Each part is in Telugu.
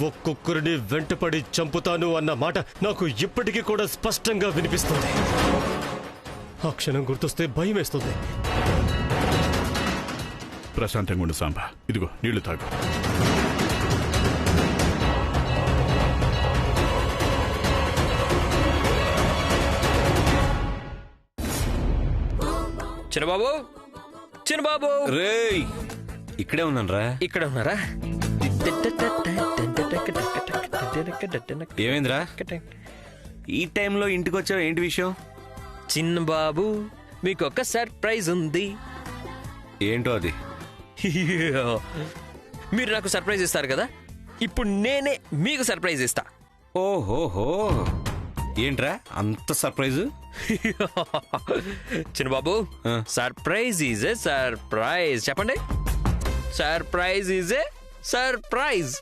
ఒక్కొక్కరిని వెంటపడి చంపుతాను అన్న మాట నాకు ఇప్పటికీ కూడా స్పష్టంగా వినిపిస్తుంది. ఆ క్షణం గుర్తొస్తే భయం వేస్తుంది. ప్రశాంతంగా ఉండు సాంబా. ఇదిగో నీళ్లు తాగు. చిన్నబాబు, చిన్నబాబు రేయ్, ఇక్కడే ఉన్నానరా. ఇక్కడ ఉన్నారా? ఏమైందిరా ఈ టైంలో ఇంటికి వచ్చావు? ఏంటి విషయం? చిన్నబాబు, మీకు ఒక సర్ప్రైజ్ ఉంది. ఏంటో అది? మీరు నాకు సర్ప్రైజ్ ఇస్తారు కదా, ఇప్పుడు నేనే మీకు సర్ప్రైజ్ ఇస్తా. ఓహోహో, ఏంట్రా అంత surprise? Chinnababu, surprise is a surprise. చెప్పండి, సర్ప్రైజ్ ఈజ్ ఏ సర్ప్రైజ్.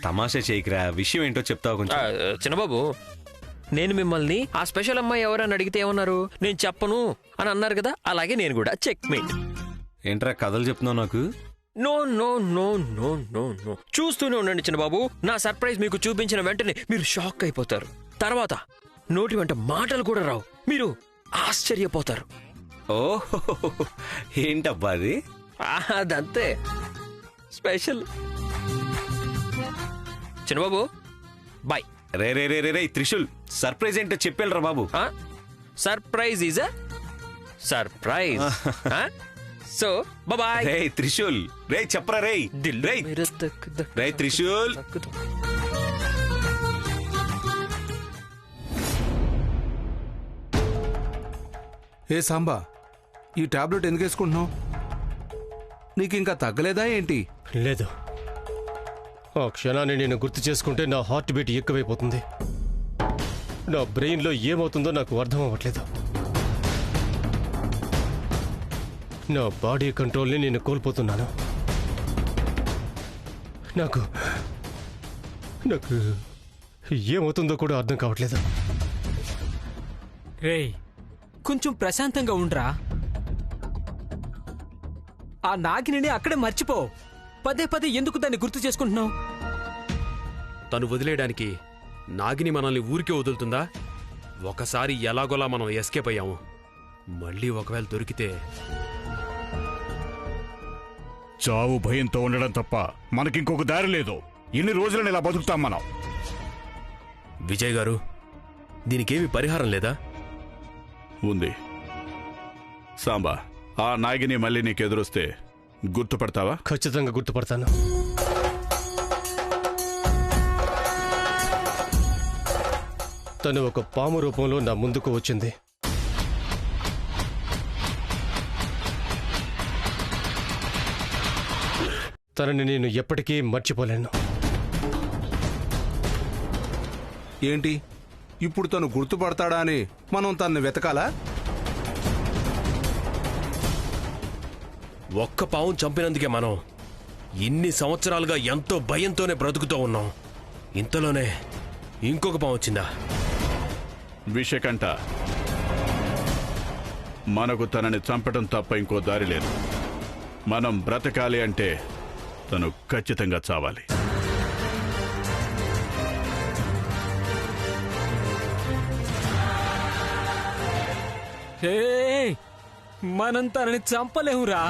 తమాషా చేయకురా, విషయం ఏంటో చెప్తావు కొంచెం. చిన్నబాబు, నేను మిమ్మల్ని ఆ స్పెషల్ అమ్మాయి ఎవరని అడిగితే ఏమన్నారు? నేను చెప్పను అని అన్నారు కదా, అలాగే నేను కూడా చెక్మేట్. ఏంట్రా కథలు చెప్తున్నావు నాకు? No no no no no no, చూస్తూనే ఉండండి చిన్నబాబు. నా సర్ప్రైజ్ మీకు చూపించిన వెంటనే మీరు షాక్ అయిపోతారు. తర్వాత నోటి వెంట మాటలు కూడా రావు, మీరు ఆశ్చర్యపోతారు. ఓహో, ఏంటబ్బా అది? అదంతే, స్పెషల్. చిన్నబాబు బాయ్. రే రే రే రే రే త్రిశూల్, సర్ప్రైజ్ ఏంటో చెప్పేళ్ళరా బాబు. Surprise is a surprise. So bye. రే త్రిశూల్, రే చెప్పరా. రే రే త్రిశూల్. ఏ సాంబా, ఈ టాబ్లెట్ ఎందుకు వేసుకుంటున్నావు? నీకు ఇంకా తగ్గలేదా ఏంటి? లేదు, ఆ క్షణాన్ని నేను గుర్తు చేసుకుంటే నా హార్ట్ బీట్ ఎక్కువైపోతుంది. నా బ్రెయిన్లో ఏమవుతుందో నాకు అర్థం అవ్వట్లేదు. నా బాడీ కంట్రోల్ని నేను కోల్పోతున్నాను. నాకు నాకు ఏమవుతుందో కూడా అర్థం కావట్లేదు. రేయ్, కొంచెం ప్రశాంతంగా ఉండ్రా. ఆ నాగిని అక్కడే మర్చిపో. పదే పదే ఎందుకు దాన్ని గుర్తు చేసుకుంటున్నావు? తను వదిలేయడానికి నాగిని మనల్ని ఊరికే వదులుతుందా? ఒకసారి ఎలాగోలా మనం ఎస్కేప్ అయ్యాము. మళ్ళీ ఒకవేళ దొరికితే చావు భయంతో ఉండడం తప్ప మనకింకొక దారి లేదు. ఎన్ని రోజులను ఇలా బతుకుతాం మనం? విజయ్ గారు, దీనికేమి పరిహారం లేదా? ఉంది సాంబా. ఆ నాగిని మళ్ళీ నీకెదురొస్తే గుర్తుపడతావా? ఖచ్చితంగా గుర్తుపడతాను. తను ఒక పాము రూపంలో నా ముందుకు వచ్చింది. తనని నేను ఎప్పటికీ మర్చిపోలేను. ఏంటి ఇప్పుడు తను గుర్తుపడతాడా అని మనం తనని వెతకాలా? ఒక్క పావును చంపినందుకే మనం ఇన్ని సంవత్సరాలుగా ఎంతో భయంతోనే బ్రతుకుతూ ఉన్నాం. ఇంతలోనే ఇంకొక పావు వచ్చిందా? విషకంట, మనకు తనని చంపడం తప్ప ఇంకో దారి లేదు. మనం బ్రతకాలి అంటే తను ఖచ్చితంగా చావాలి. మనం తనని చంపలేమురా.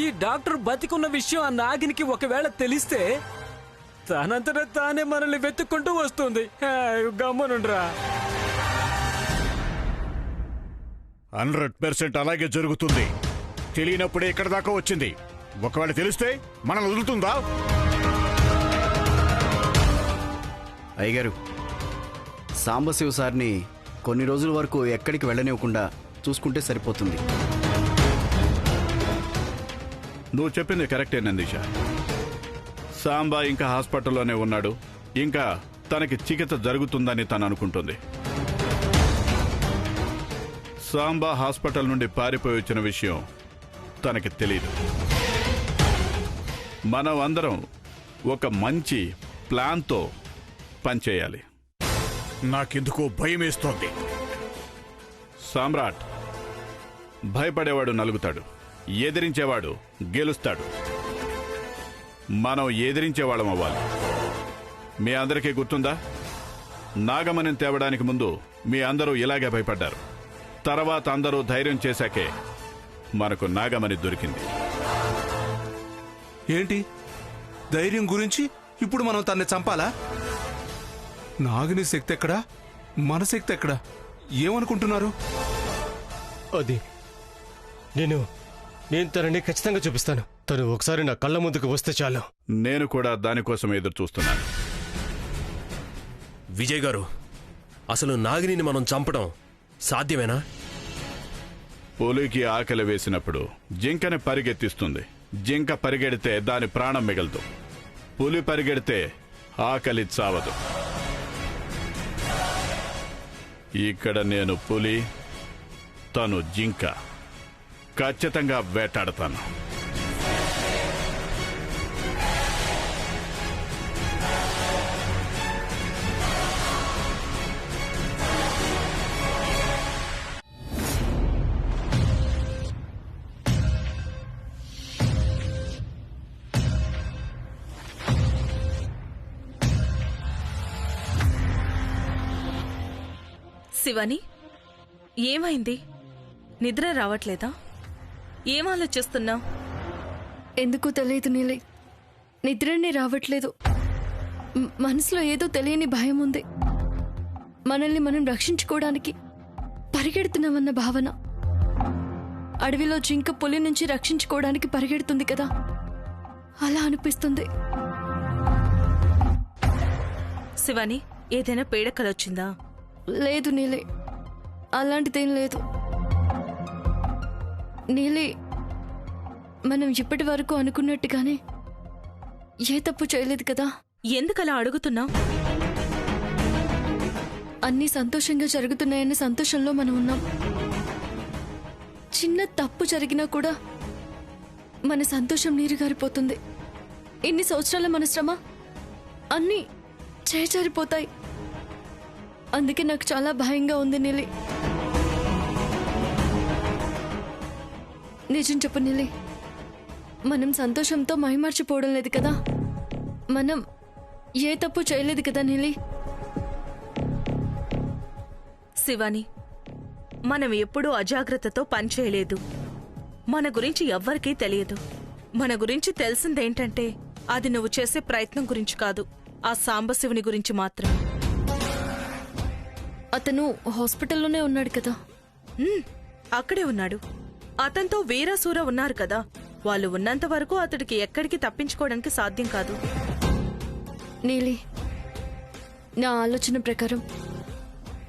ఈ డాక్టర్ బతికున్న విషయం ఆ నాగినికి ఒకవేళ తెలిస్తే తనంతటా తానే మనల్ని వెతుక్కుంటూ వస్తుంది. గమ్మనుండ్రా. 100% అలాగే జరుగుతుంది. తెలియనప్పుడే ఇక్కడ దాకా వచ్చింది. ఒకవేళ తెలిస్తే మనం వదులుతుందా? అయ్యగారు, సాంబశివ సార్ని కొన్ని రోజుల వరకు ఎక్కడికి వెళ్ళనివ్వకుండా చూసుకుంటే సరిపోతుంది. నువ్వు చెప్పింది కరెక్టే నందీష. సాంబా ఇంకా హాస్పిటల్లోనే ఉన్నాడు. ఇంకా తనకి చికిత్స జరుగుతుందని తను అనుకుంటుంది. సాంబా హాస్పిటల్ నుండి పారిపోయి వచ్చిన విషయం తనకి తెలీదు. మనం అందరం ఒక మంచి ప్లాన్తో పనిచేయాలి. నాకెందుకో భయమేస్తోంది. సామ్రాట్, భయపడేవాడు నలుగుతాడు, ఎదిరించేవాడు గెలుస్తాడు. మనం ఎదిరించే వాళ్ళం అవ్వాలి. మీ అందరికీ గుర్తుందా, నాగమణిని తేవడానికి ముందు మీ అందరూ ఇలాగే భయపడ్డారు. తర్వాత అందరూ ధైర్యం చేశాకే మనకు నాగమణి దొరికింది. ఏంటి ధైర్యం గురించి ఇప్పుడు మనం తన్ని చంపాలా? నాగిని శక్తి ఎక్కడా, మన శక్తి ఎక్కడా? ఏమనుకుంటున్నారు? అది నేను తనని ఖచ్చితంగా చూపిస్తాను. తను ఒకసారి నా కళ్ళ ముందుకు వస్తే చాలు. నేను కూడా దానికోసం ఎదురు చూస్తున్నాను. విజయ్ గారు, అసలు నాగిని మనం చంపడం సాధ్యమేనా? పులికి ఆకలి వేసినప్పుడు జింకని పరిగెత్తిస్తుంది. జింక పరిగెడితే దాని ప్రాణం మిగలదు. పులి పరిగెడితే ఆకలి చావదు. ఇక్కడ నేను పులి, తను జింక. ఖచ్చితంగా వేటాడతాను. శివాని, ఏమైంది? నిద్ర రావట్లేదా? ఏం ఆలోచిస్తున్నావు? ఎందుకో తెలియదు నీలే, నిద్రనే రావట్లేదు. మనసులో ఏదో తెలియని భయం ఉంది. మనల్ని మనం రక్షించుకోవడానికి పరిగెడుతున్నామన్న భావన. అడవిలో జింక పులి నుంచి రక్షించుకోవడానికి పరిగెడుతుంది కదా, అలా అనిపిస్తుంది. శివాని, ఏదైనా పీడకలొచ్చిందా? లేదు నీలే, అలాంటిదేం లేదు. నీలే, మనం ఇప్పటి వరకు అనుకున్నట్టుగానే ఏ తప్పు చేయలేదు కదా. ఎందుకలా అడుగుతున్నావు? అన్నీ సంతోషంగా జరుగుతున్నాయన్న సంతోషంలో మనం ఉన్నాం. చిన్న తప్పు జరిగినా కూడా మన సంతోషం నీరుగారిపోతుంది. ఇన్ని సంవత్సరాల మన శ్రమ అన్నీ చేజారిపోతాయి. అందుకే నాకు చాలా భయంగా ఉంది నీలి. నిజం చెప్పు నీలి, మనం సంతోషంతో మైమర్చిపోవడం లేదు కదా. మనం ఏ తప్పు చేయలేదు కదా నీలి. శివాని, మనం ఎప్పుడూ అజాగ్రత్తతో పనిచేయలేదు. మన గురించి ఎవ్వరికీ తెలియదు. మన గురించి తెలిసిందేంటంటే అది నువ్వు చేసే ప్రయత్నం గురించి కాదు, ఆ సాంబశివుని గురించి మాత్రమే. అతను హాస్పిటల్లోనే ఉన్నాడు కదా. అక్కడే ఉన్నాడు. అతనితో వీరాసూర ఉన్నారు కదా. వాళ్ళు ఉన్నంత వరకు అతడికి ఎక్కడికి తప్పించుకోవడానికి సాధ్యం కాదు. నీలి, నా ఆలోచన ప్రకారం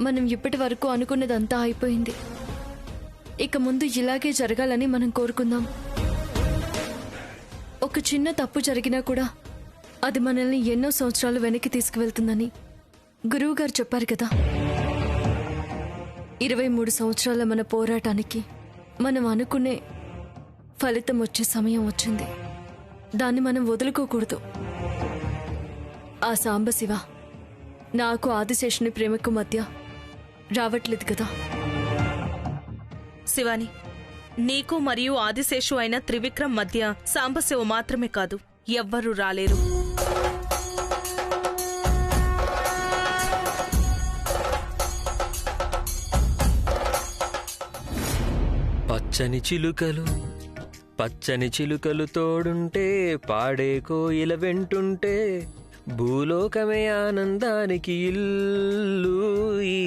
మనం ఇప్పటి వరకు అనుకున్నదంతా అయిపోయింది. ఇక ముందు ఇలాగే జరగాలని మనం కోరుకుందాం. ఒక చిన్న తప్పు జరిగినా కూడా అది మనల్ని ఎన్నో సంవత్సరాలు వెనక్కి తీసుకువెళ్తుందని గురువు గారు చెప్పారు కదా. 23 సంవత్సరాల మన పోరాటానికి మనం అనుకునే ఫలితం వచ్చే సమయం వచ్చింది. దాన్ని మనం వదులుకోకూడదు. ఆ సాంబశివ నాకు ఆదిశేషుని ప్రేమకు మధ్య రావట్లేదు కదా. శివాని, నీకు మరియు ఆదిశేషు అయిన త్రివిక్రమ్ మధ్య సాంబశివ మాత్రమే కాదు, ఎవ్వరూ రాలేరు. పచ్చని చిలుకలు, పచ్చని చిలుకలు తోడుంటే, పాడే కోయిల వెంటుంటే, భూలోకమే ఆనందానికి ఇల్లు, ఈ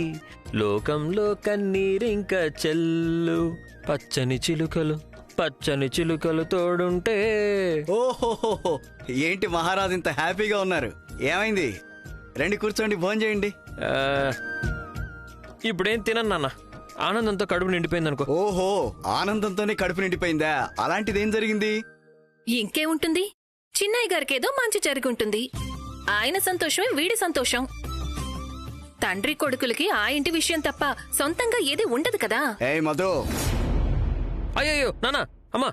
లోకంలో కన్నీరింక చెల్లు. పచ్చని చిలుకలు, పచ్చని చిలుకలు తోడుంటే. ఓహోహోహో, ఏంటి మహారాజు ఇంత హ్యాపీగా ఉన్నారు? ఏమైంది? రండి కూర్చోండి, భోజనం చేయండి. ఇప్పుడేం తినను నాన్న, ఆనందంతో కడుపు నిండిపోయిందనుకో. ఓహో, ఆనందంతోనే కడుపు నిండిపోయిందా? అలాంటిదేం జరిగింది? ఇంకేముంటుంది, చిన్నయ్య గారికేదో మంచి జరుగుంటుంది. ఆయన సంతోషమే వీడి సంతోషం. తండ్రి కొడుకులకి ఆ ఇంటి విషయం తప్ప సొంతంగా ఏది ఉండదు కదా. ఏ మధు, అయ్యయ్యో నానా, అమ్మా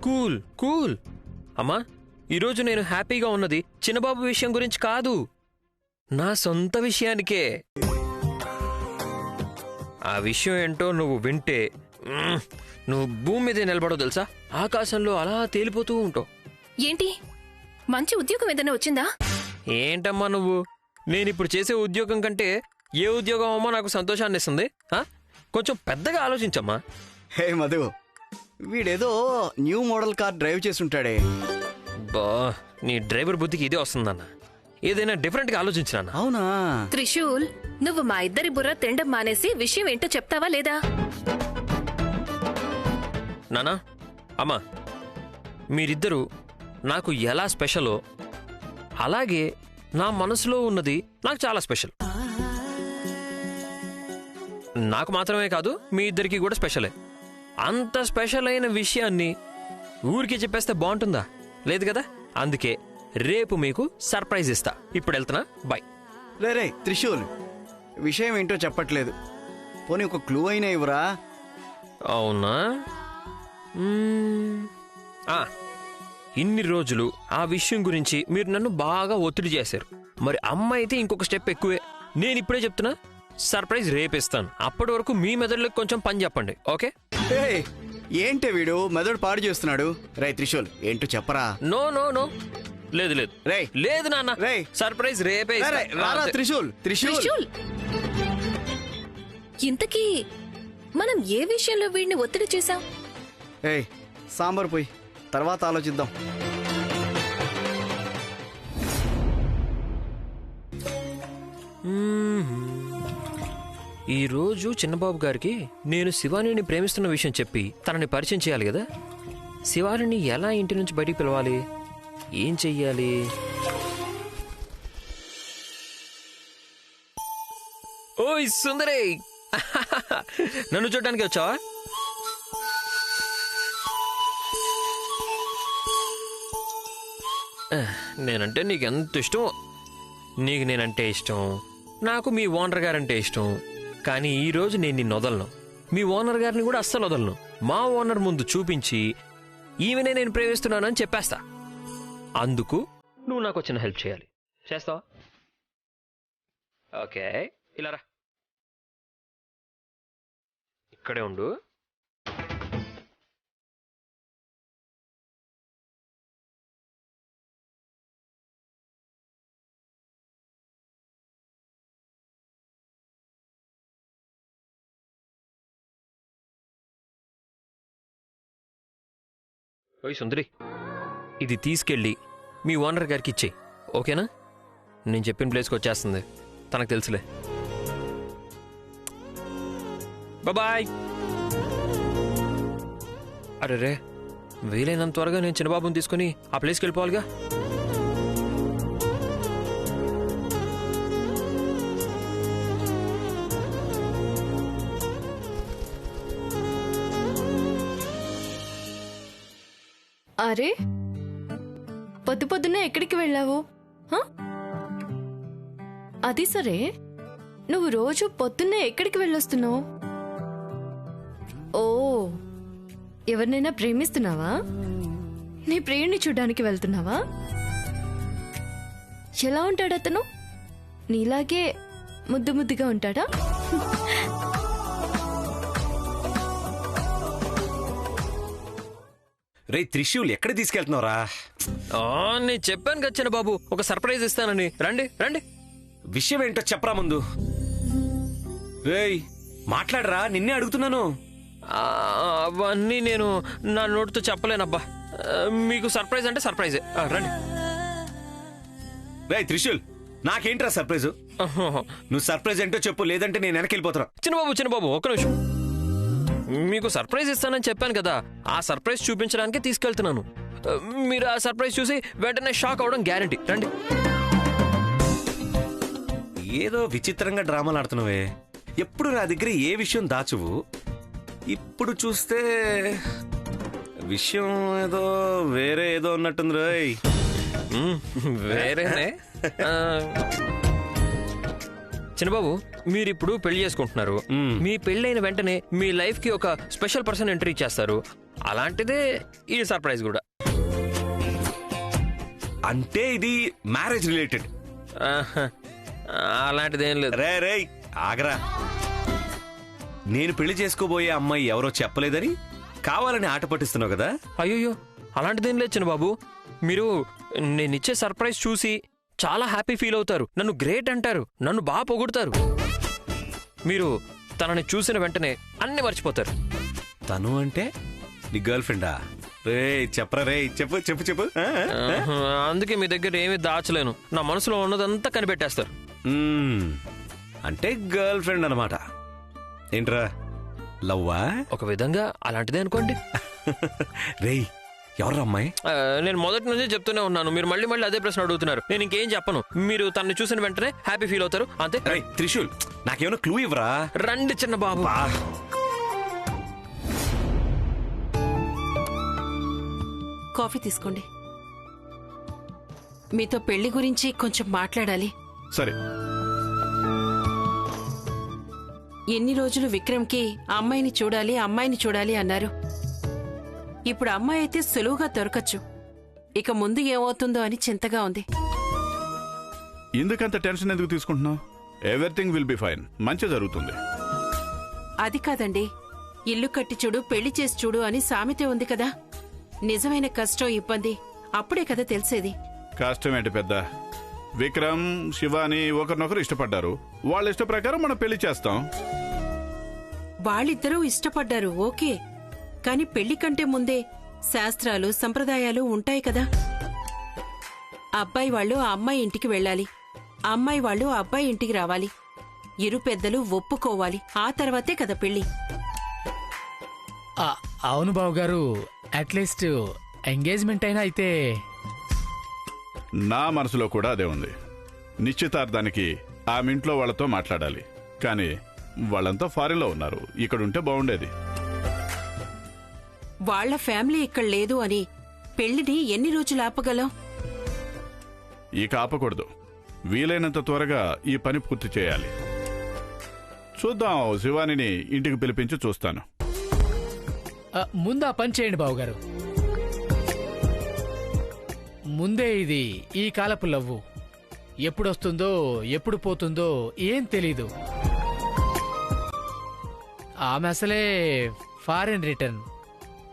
కూల్ కూల్. అమ్మా, ఈరోజు నేను హ్యాపీగా ఉన్నది చిన్నబాబు విషయం గురించి కాదు, నా సొంత విషయానికే. ఆ విషయం ఏంటో నువ్వు వింటే నువ్వు భూమి మీదే నిలబడవు తెలుసా. ఆకాశంలో అలా తేలిపోతూ ఉంటావు. ఏంటి మంచి ఉద్యోగం ఏదైనా వచ్చిందా? ఏంటమ్మా నువ్వు? నేనిప్పుడు చేసే ఉద్యోగం కంటే ఏ ఉద్యోగం అమ్మా నాకు సంతోషాన్ని ఇస్తుంది? కొంచెం పెద్దగా ఆలోచించమ్మా. హే మధు, వీడేదో న్యూ మోడల్ కార్ డ్రైవ్ చేస్తుంటాడే. బా, నీ డ్రైవర్ బుద్ధికి ఇదే వస్తుందన్న. ఏదైనా డిఫరెంట్ గా ఆలోచించినా? అవునా? త్రిశూల్, నువ్వు మా ఇద్దరి బుర్ర తిండం మానేసి విషయం ఏంటో చెప్తావా లేదా? నానా, అమ్మా, మీరిద్దరూ నాకు ఎలా స్పెషలో అలాగే నా మనసులో ఉన్నది నాకు చాలా స్పెషల్. నాకు మాత్రమే కాదు, మీ ఇద్దరికి కూడా స్పెషలే. అంత స్పెషల్ అయిన విషయాన్ని ఊరికి చెప్పేస్తే బాగుంటుందా? లేదు కదా. అందుకే రేపు మీకు సర్ప్రైజ్ ఇస్తా. ఇప్పుడు వెళ్తున్నా, బాయ్. రే త్రిశూల్, విషయం ఏంటో చెప్పట్లేదు. పోనీ ఒక క్లూ అయినా ఇవ్వరా? అవునా? ఇన్ని రోజులు ఆ విషయం గురించి మీరు నన్ను బాగా ఒత్తిడి చేశారు. మరి అమ్మ అయితే ఇంకొక స్టెప్ ఎక్కువే. నేను ఇప్పుడే చెప్తున్నా, సర్ప్రైజ్ రేపిస్తాను. అప్పటి వరకు మీ మెదడులకు కొంచెం పని చెప్పండి, ఓకే? ఏంటే వీడు మెదడు పాడు చేస్తున్నాడు? రే త్రిశూల్, ఏంటో చెప్పరా? నో నో నో, లేదు లేదు రే, లేదు నాన్న, సర్ప్రైజ్ రేపే. త్రిశూల్, ఇంతకీ మనం ఏ విషయంలో వీడిని ఒత్తిడి చేశాం? సాంబార్ పోయి తర్వాత ఆలోచిద్దాం. ఈ రోజు చిన్నబాబు గారికి నేను శివానిని ప్రేమిస్తున్న విషయం చెప్పి తనని పరిచయం చేయాలి కదా. శివానిని ఎలా ఇంటి నుంచి బయటికి పిలవాలి? ఏం చెయ్యాలి? ఓయ్ సుందరే, నన్ను చూడడానికి వచ్చావా? నేనంటే నీకెంత ఇష్టం. నీకు నేనంటే ఇష్టం, నాకు మీ ఓనర్ గారంటే ఇష్టం. కానీ ఈరోజు నేను నిన్ను వదలను, మీ ఓనర్ గారిని కూడా అస్సలు వదలను. మా ఓనర్ ముందు చూపించి ఈమెనే నేను ప్రేమిస్తున్నానని చెప్పేస్తా. అందుకు నువ్వు నాకు వచ్చిన హెల్ప్ చేయాలి. చేస్తావా? ఓకే, ఇలా రా, ఇక్కడే ఉండు. ఓయ్ సుందరి, ఇది తీసుకెళ్ళి మీ ఓనర్ గారికి ఇచ్చేయి, ఓకేనా? నేను చెప్పిన ప్లేస్కి వచ్చేస్తుంది, తనకు తెలుసులే. బాయ్. అరే రే, వీలైనంత త్వరగా నేను చిన్నబాబుని తీసుకుని ఆ ప్లేస్కి వెళ్ళిపోవాలిగా. అరే, పొద్దు పొద్దున్నే ఎక్కడికి వెళ్ళావు? అది సరే, నువ్వు రోజు పొద్దున్నే ఎక్కడికి వెళ్ళొస్తున్నావు? ఓ, ఎవరినైనా ప్రేమిస్తున్నావా? నీ ప్రియుణ్ణి చూడ్డానికి వెళ్తున్నావా? ఎలా ఉంటాడు అతను? నీలాగే ముద్దు ముద్దుగా ఉంటాడా? రే త్రిశూల్, ఎక్కడ తీసుకెళ్తున్నావురా? నేను చెప్పాను కదా చిన్న బాబు, ఒక సర్ప్రైజ్ ఇస్తానని. రండి రండి. విషయం ఏంటో చెప్పరా ముందు. రేయ్ మాట్లాడరా, నిన్నే అడుగుతున్నాను. అవన్నీ నేను నా నోటితో చెప్పలేనబ్బా. మీకు సర్ప్రైజ్ అంటే సర్ప్రైజే. రండి. రేయ్ త్రిశూల్, నాకేంట్రా సర్ప్రైజ్? నువ్వు సర్ప్రైజ్ ఏంటో చెప్పు, లేదంటే నేను వెనకెళ్ళిపోతున్నా. చిన్నబాబు ఒక్క నిమిషం. మీకు సర్ప్రైజ్ ఇస్తానని చెప్పాను కదా, ఆ సర్ప్రైజ్ చూపించడానికి తీసుకెళ్తున్నాను. మీరు ఆ సర్ప్రైజ్ చూసి వెంటనే షాక్ అవడం గ్యారంటీ. రండి. ఏదో విచిత్రంగా డ్రామాలు ఆడుతున్నావే. ఎప్పుడు నా దగ్గర ఏ విషయం దాచువు, ఇప్పుడు చూస్తే విషయం ఏదో వేరే ఏదో ఉన్నట్టుంది. రోయ్ వేరేనే. చిన్నబాబు, మీరిప్పుడు పెళ్లి చేసుకుంటున్నారు. మీ పెళ్ళైన వెంటనే మీ లైఫ్ కి ఒక స్పెషల్ పర్సన్ ఎంట్రీ చేస్తారు. అలాంటిదే ఈ సర్ప్రైజ్ కూడా. అంటే ఇది మ్యారేజ్ రిలేటెడ్? అలాంటిదేం లేదు. రే ఆగరా. నేను పెళ్లి చేసుకోబోయే అమ్మాయి ఎవరో చెప్పలేదని కావాలని ఆట పట్టిస్తున్నావు కదా? అయ్యో, అలాంటిదేం లేదు చిన్నబాబు. మీరు నేనిచ్చే సర్ప్రైజ్ చూసి చాలా హ్యాపీ ఫీల్ అవుతారు, నన్ను గ్రేట్ అంటారు, నన్ను బాగా పొగుడతారు. మీరు తనని చూసిన వెంటనే అన్ని మర్చిపోతారు. తను అంటే నీ గర్ల్ ఫ్రెండా? రే చెప్పరా రే, చెప్పు చెప్పు చెప్పు. అందుకే మీ దగ్గర ఏమీ దాచలేను, నా మనసులో ఉన్నదంతా కనిపెట్టేస్తారు. అంటే గర్ల్ ఫ్రెండ్ అనమాట. ఏంట్రా లవ్వా? ఒక విధంగా అలాంటిదే అనుకోండి. రేయ్ ఎవరు అమ్మాయి? నేను మొదటి నుంచి చెప్తూనే ఉన్నాను, మీరు మళ్ళీ మళ్ళీ అదే ప్రశ్న అడుగుతున్నారు. నేను ఇంకేం చెప్పను, మీరు తనని చూసిన వెంటనే హ్యాపీ ఫీల్ అవుతారు అంతే. త్రిశూల్ నాకేమైనా క్లూ ఇవ్వరా? రండి చిన్న బాబు. కాఫీ తీసుకోండి. మీతో పెళ్లి గురించి కొంచెం మాట్లాడాలి. సరే. ఎన్ని రోజులు విక్రమ్కి అమ్మాయిని చూడాలి అన్నారు. ఇప్పుడు అమ్మాయి అయితే సులువుగా దొరకచ్చు. ఇక ముందు ఏమవుతుందో అని చింతగా ఉంది. ఎందుకంత టెన్షన్ ఎందుకు తీసుకుంటున్నావు? Everything will be fine. మంచి జరుగుతుంది. అది కాదండి, ఇల్లు కట్టి చూడు పెళ్లి చేసి చూడు అని సామెతే ఉంది కదా. నిజమైన కష్టం ఇబ్బంది అప్పుడే కదా తెలిసేది. కష్టం ఏంటి పెద్ద? విక్రమ్ శివాని ఒకరినొకరు ఇష్టపడ్డారు. వాళ్ళ ఇష్ట ప్రకారం మనం పెళ్లి చేస్తాం. వాళ్ళిద్దరూ ఇష్టపడ్డారు ఓకే, కాని పెళ్లి కంటే ముందే శాస్త్రాలు సంప్రదాయాలు ఉంటాయి కదా. అబ్బాయి వాళ్ళు ఆ అమ్మాయి ఇంటికి వెళ్ళాలి, అమ్మాయి వాళ్ళు అబ్బాయి ఇంటికి రావాలి, ఇరు పెద్దలు ఒప్పుకోవాలి, ఆ తర్వాతే కదా పెళ్లి. అవును బావగారు, అట్లీస్ట్ ఎంగేజ్మెంట్ అయినా అయితే. నా మనసులో కూడా అదే ఉంది. నిశ్చితార్థానికి ఆమె ఇంట్లో వాళ్ళతో మాట్లాడాలి, కానీ వాళ్ళంతా ఫారిన్లో ఉన్నారు. ఇక్కడుంటే బాగుండేది. వాళ్ల ఫ్యామిలీ ఇక్కడ లేదు అని పెళ్లిని ఎన్ని రోజులు ఆపగలం? ఇక ఆపకూడదు. వీలైనంత త్వరగా ఈ పని పూర్తి చేయాలి. చూద్దాం, శివానిని ఇంటికి పిలిపించి చూస్తాను. ముందు ఆ పని చేయండి బావగారు. ముందే ఇది ఈ కాలపు లవ్వు. ఎప్పుడొస్తుందో ఎప్పుడు పోతుందో ఏం తెలీదు. ఆమె అసలే ఫారెన్ రిటర్న్.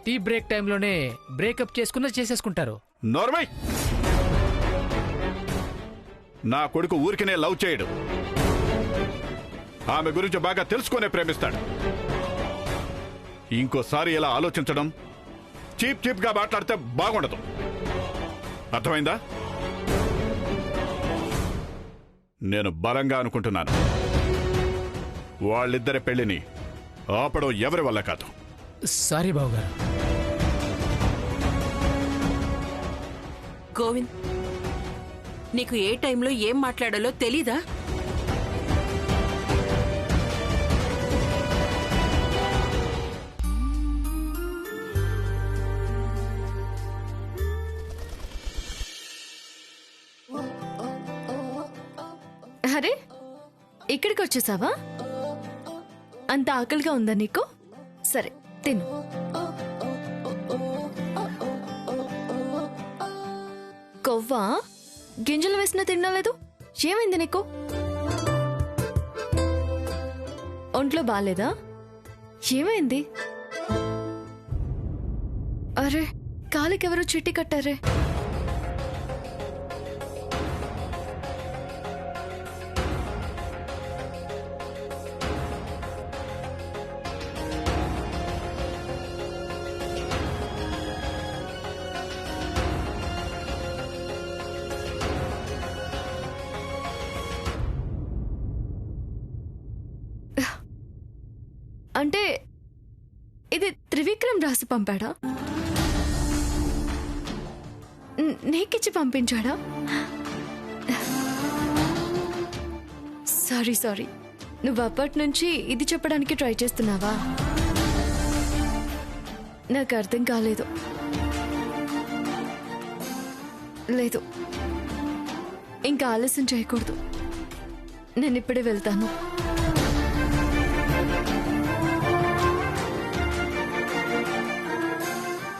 టీ బ్రేక్ టైంలోనే బ్రేకప్ చేసేసుకుంటారు. నార్మై, నా కొడుకు ఊరికినే లవ్ చేయడు. ఆమె గురించి బాగా తెలుసుకునే ప్రేమిస్తాడు. ఇంకోసారి ఇలా ఆలోచించడం, చీప్ గా మాట్లాడితే బాగుండదు. అర్థమైందా? నేను బలంగా అనుకుంటున్నాను, వాళ్ళిద్దరి పెళ్లిని ఆపడం ఎవరి వల్ల కాదు. సారీ బావగారు. గోవింద్, నీకు ఏ టైంలో ఏం మాట్లాడాలో తెలీదా? అరే ఇక్కడికి వచ్చేసావా? అంత ఆకలిగా ఉందా నీకు? సరే తిను. కొవ్వా గింజలు వేసినా తినలేదు. ఏమైంది నీకు? ఒంట్లో బాలేదా? ఏమైంది? అరే కాలికెవరో చిట్టి కట్టారే. అంటే ఇది త్రివిక్రమ్ రాసి పంపాడా? నీకిచ్చి పంపించాడా? సారీ నువ్వు అప్పటి నుంచి ఇది చెప్పడానికి ట్రై చేస్తున్నావా? నాకు అర్థం కాలేదు. లేదు, ఇంకా ఆలస్యం చేయకూడదు. నేను ఇప్పుడే వెళ్తాను.